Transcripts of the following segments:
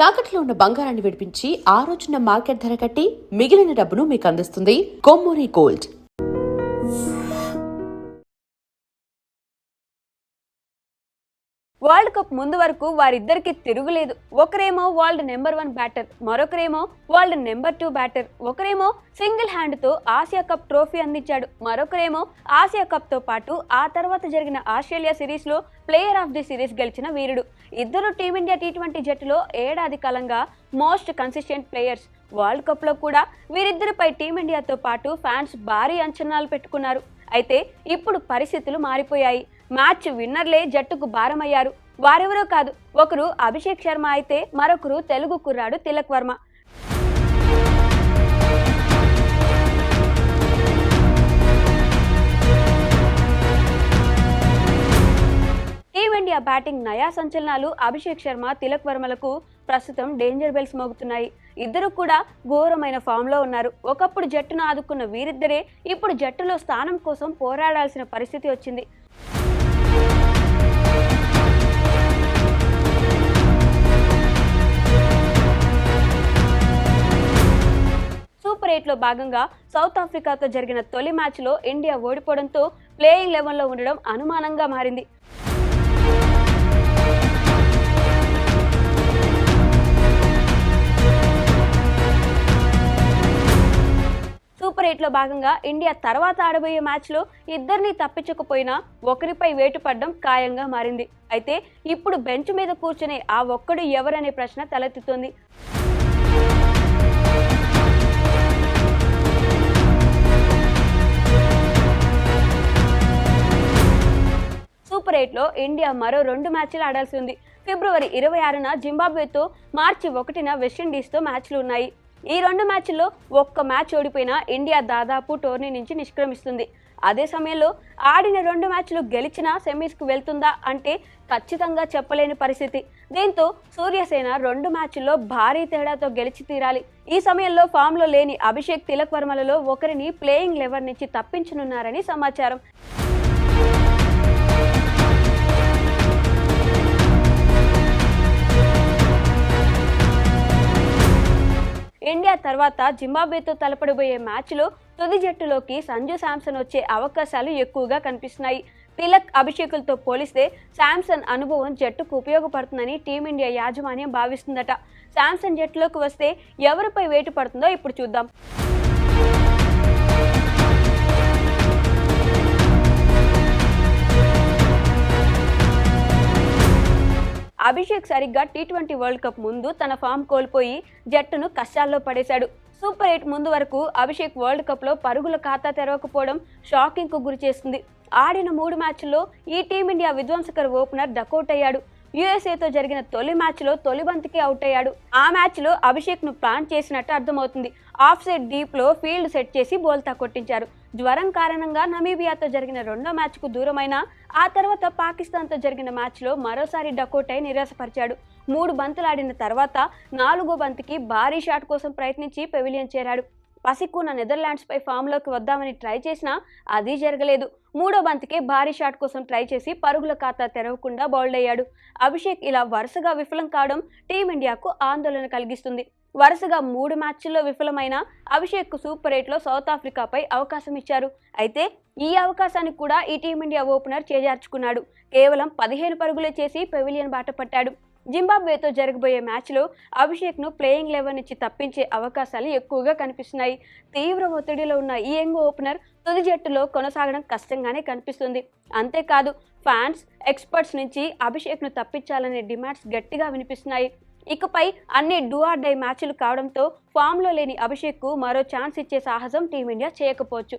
తాకట్లో ఉన్న బంగారాన్ని విడిపించి ఆ రోజున మార్కెట్ ధర కట్టి మిగిలిన డబ్బును మీకు అందిస్తుంది కొమ్మూరి గోల్డ్. వరల్డ్ కప్ ముందు వరకు వారిద్దరికి తిరుగులేదు. ఒకరేమో వరల్డ్ నెంబర్ 1 బ్యాటర్, మరొకరేమో వరల్డ్ నెంబర్ 2 బ్యాటర్. ఒకరేమో సింగిల్ హ్యాండ్తో ఆసియా కప్ ట్రోఫీ అందించాడు, మరొకరేమో ఆసియా కప్తో పాటు ఆ తర్వాత జరిగిన ఆస్ట్రేలియా సిరీస్లో ప్లేయర్ ఆఫ్ ది సిరీస్ గెలిచిన వీరుడు. ఇద్దరు టీమిండియా T20 జట్టులో ఏడాది కాలంగా మోస్ట్ కన్సిస్టెంట్ ప్లేయర్స్. వరల్డ్ కప్లో కూడా వీరిద్దరిపై టీమిండియాతో పాటు ఫ్యాన్స్ భారీ అంచనాలు పెట్టుకున్నారు. అయితే ఇప్పుడు పరిస్థితులు మారిపోయాయి. మ్యాచ్ విన్నర్లే జట్టుకు భారమయ్యారు. వారెవరో కాదు, ఒకరు అభిషేక్ శర్మ అయితే మరొకరు తెలుగు కుర్రాడు తిలక్ వర్మ. టీమిండియా బ్యాటింగ్ నయా సంచలనాలు అభిషేక్ శర్మ, తిలక్ వర్మలకు ప్రస్తుతం డేంజర్ బెల్స్ మోగుతున్నాయి. ఇద్దరు కూడా ఘోరమైన ఫామ్లో ఉన్నారు. ఒకప్పుడు జట్టును ఆదుకున్న వీరిద్దరే ఇప్పుడు జట్టులో స్థానం కోసం పోరాడాల్సిన పరిస్థితి వచ్చింది. సూపర్ 8లో భాగంగా సౌత్ ఆఫ్రికాతో జరిగిన తొలి మ్యాచ్లో ఇండియా ఓడిపోవడంతో ప్లేయింగ్ 11లో ఉండడం అనుమానంగా మారింది. సూపర్ 8లో భాగంగా ఇండియా తర్వాత ఆడబోయే మ్యాచ్లో ఇద్దరిని తప్పించకపోయినా ఒకరిపై వేటు పడడం ఖాయంగా మారింది. అయితే ఇప్పుడు బెంచ్ మీద కూర్చునే ఆ ఒక్కడు ఎవరనే ప్రశ్న తలెత్తుతోంది. సూపర్ 8లో ఇండియా మరో 2 మ్యాచ్లు ఆడాల్సి ఉంది. ఫిబ్రవరి 26న జింబాబ్వేతో, మార్చి 1న వెస్టిండీస్తో మ్యాచ్లు ఉన్నాయి. ఈ 2 మ్యాచ్ల్లో ఒక్క మ్యాచ్ ఓడిపోయినా ఇండియా దాదాపు టోర్నీ నుంచి నిష్క్రమిస్తుంది. అదే సమయంలో ఆడిన 2 మ్యాచ్లు గెలిచినా సెమీస్కు వెళ్తుందా అంటే ఖచ్చితంగా చెప్పలేని పరిస్థితి. దీంతో సూర్యసేన 2 మ్యాచ్ల్లో భారీ తేడాతో గెలిచి తీరాలి. ఈ సమయంలో ఫామ్లో లేని అభిషేక్, తిలక్ వర్మలలో ఒకరిని ప్లేయింగ్ 11 నుంచి తప్పించనున్నారని సమాచారం. ఇండియా తర్వాత జింబాబ్వేతో తలపడబోయే మ్యాచ్లో తుది జట్టులోకి సంజు శాంసన్ వచ్చే అవకాశాలు ఎక్కువగా కనిపిస్తున్నాయి. తిలక్, అభిషేకులతో పోలిస్తే శాంసన్ అనుభవం జట్టుకు ఉపయోగపడుతుందని టీమిండియా యాజమాన్యం భావిస్తుందట. శాంసన్ జట్టులోకి వస్తే ఎవరిపై వేటు పడుతుందో ఇప్పుడు చూద్దాం. అభిషేక్ సరిగ్గా T20 వరల్డ్ కప్ ముందు తన ఫామ్ కోల్పోయి జట్టును కష్టాల్లో పడేశాడు. సూపర్ 8 ముందు వరకు అభిషేక్ వరల్డ్ కప్లో పరుగుల ఖాతా తెరవకపోవడం షాకింగ్కు గురిచేస్తుంది. ఆడిన 3 మ్యాచ్ల్లో ఈ టీమిండియా విధ్వంసకర ఓపెనర్ డకౌట్ అయ్యాడు. యుఎస్ఏతో జరిగిన తొలి మ్యాచ్లో తొలి బంతికి అవుట్ అయ్యాడు. ఆ మ్యాచ్లో అభిషేక్ను ప్లాన్ చేసినట్టు అర్థమవుతుంది. ఆఫ్ సైడ్ డీప్లో ఫీల్డ్ సెట్ చేసి బోల్తా కొట్టించారు. జ్వరం కారణంగా నమీబియాతో జరిగిన 2వ మ్యాచ్కు దూరమైన ఆ తర్వాత పాకిస్తాన్తో జరిగిన మ్యాచ్లో మరోసారి డకౌట్ అయి నిరాశపరిచాడు. 3 బంతులాడిన తర్వాత 4వ బంతికి భారీ షాట్ కోసం ప్రయత్నించి పెవిలియన్ చేరాడు. పసికూన నెదర్లాండ్స్పై ఫామ్లోకి వద్దామని ట్రై చేసినా అది జరగలేదు. 3వ బంతికే భారీ షాట్ కోసం ట్రై చేసి పరుగుల ఖాతా తెరవకుండా బౌల్డ్ అయ్యాడు. అభిషేక్ ఇలా వరుసగా విఫలం కావడం టీమిండియాకు ఆందోళన కలిగిస్తుంది. వరుసగా 3 మ్యాచ్ల్లో విఫలమైన అభిషేక్కు సూపర్ 8లో సౌత్ ఆఫ్రికాపై అవకాశం ఇచ్చారు. అయితే ఈ అవకాశాన్ని కూడా ఈ టీమిండియా ఓపెనర్ చేజార్చుకున్నాడు. కేవలం 15 పరుగులే చేసి పెవిలియన్ బాట పట్టాడు. జింబాబ్వేతో జరగబోయే మ్యాచ్లో అభిషేక్ను ప్లేయింగ్ 11 నుంచి తప్పించే అవకాశాలు ఎక్కువగా కనిపిస్తున్నాయి. తీవ్ర ఒత్తిడిలో ఉన్న ఈ యంగ్ ఓపెనర్ తుది జట్టులో కొనసాగడం కష్టంగానే కనిపిస్తుంది. అంతేకాదు ఫ్యాన్స్, ఎక్స్పర్ట్స్ నుంచి అభిషేక్ను తప్పించాలనే డిమాండ్స్ గట్టిగా వినిపిస్తున్నాయి. ఇకపై అన్ని డూ ఆర్ డై మ్యాచ్లు కావడంతో ఫామ్లో లేని అభిషేక్కు మరో ఛాన్స్ ఇచ్చే సాహసం టీమిండియా చేయకపోవచ్చు.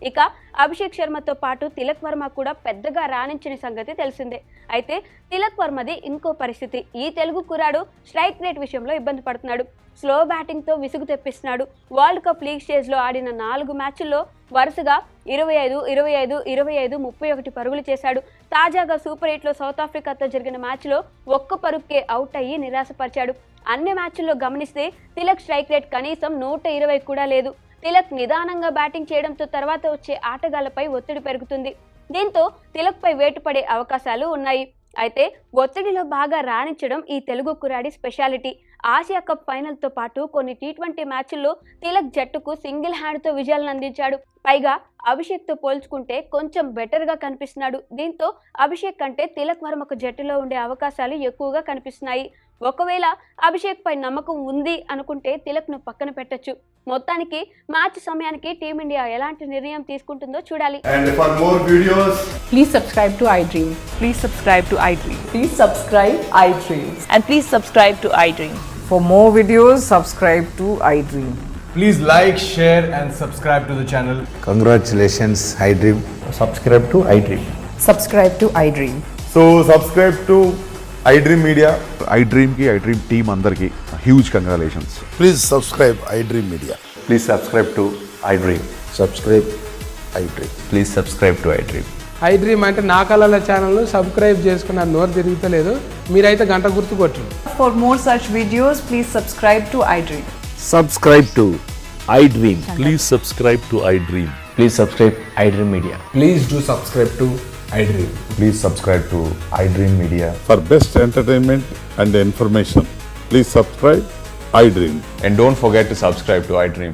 ఇక అభిషేక్ శర్మతో పాటు తిలక్ వర్మ కూడా పెద్దగా రాణించిన సంగతి తెలిసిందే. అయితే తిలక్ వర్మది ఇంకో పరిస్థితి. ఈ తెలుగు కుర్రాడు స్ట్రైక్ రేట్ విషయంలో ఇబ్బంది పడుతున్నాడు. స్లో బ్యాటింగ్తో విసుగు తెప్పిస్తున్నాడు. వరల్డ్ కప్ లీగ్ స్టేజ్లో ఆడిన 4 మ్యాచ్ల్లో వరుసగా 25, 25, 25, 31 పరుగులు చేశాడు. తాజాగా సూపర్ 8లో సౌత్ ఆఫ్రికాతో జరిగిన మ్యాచ్లో ఒక్క పరుగుకే అవుట్ అయ్యి నిరాశపరిచాడు. అన్ని మ్యాచ్ల్లో గమనిస్తే తిలక్ స్ట్రైక్ రేట్ కనీసం 120 కూడా లేదు. తిలక్ నిదానంగా బ్యాటింగ్ చేయడంతో తర్వాత వచ్చే ఆటగాళ్లపై ఒత్తిడి పెరుగుతుంది. దీంతో తిలక్పై వేటు పడే అవకాశాలు ఉన్నాయి. అయితే ఒత్తిడిలో బాగా రాణించడం ఈ తెలుగు కురాడి స్పెషాలిటీ. ఆసియా కప్ ఫైనల్తో పాటు కొన్ని టీ20 మ్యాచ్ల్లో తిలక్ జట్టుకు సింగిల్ హ్యాండ్తో విజయాలను అందించాడు. పైగా అభిషేక్తో పోల్చుకుంటే కొంచెం బెటర్గా కనిపిస్తున్నాడు. దీంతో అభిషేక్ కంటే తిలక్ వర్మకు జట్టులో ఉండే అవకాశాలు ఎక్కువగా కనిపిస్తున్నాయి. ఒకవేళ అభిషేక్ పై నమ్మకం ఉంది అనుకుంటే తిలక్ను పక్కన పెట్టొచ్చు. మొత్తానికి మ్యాచ్ సమయానికి టీమిండియా ఎలాంటి నిర్ణయం తీసుకుంటుందో చూడాలి. And for more videos, Please subscribe to iDream. Please subscribe to iDream. Please subscribe iDream. And please subscribe to iDream. For more videos, subscribe to iDream. please like, share and subscribe to the channel. Congratulations, iDream. subscribe to iDream. Subscribe to iDream. So subscribe to iDream Media. iDream team అందరికి huge congratulations. Please subscribe iDream Media. Please subscribe to iDream. Subscribe iDream. Please subscribe to iDream. iDream అంటే నా కళల channel subscribe చేసుకున్న నోరు తిరుగుతలేదు, మీరైతే గంట గుర్తు కొట్టండి. For more such videos, please subscribe to iDream. Subscribe to iDream. Please subscribe to iDream. Please subscribe iDream Media. Please do subscribe to iDream. Please subscribe to iDream Media. For best entertainment and information, please subscribe iDream. And don't forget to subscribe to iDream.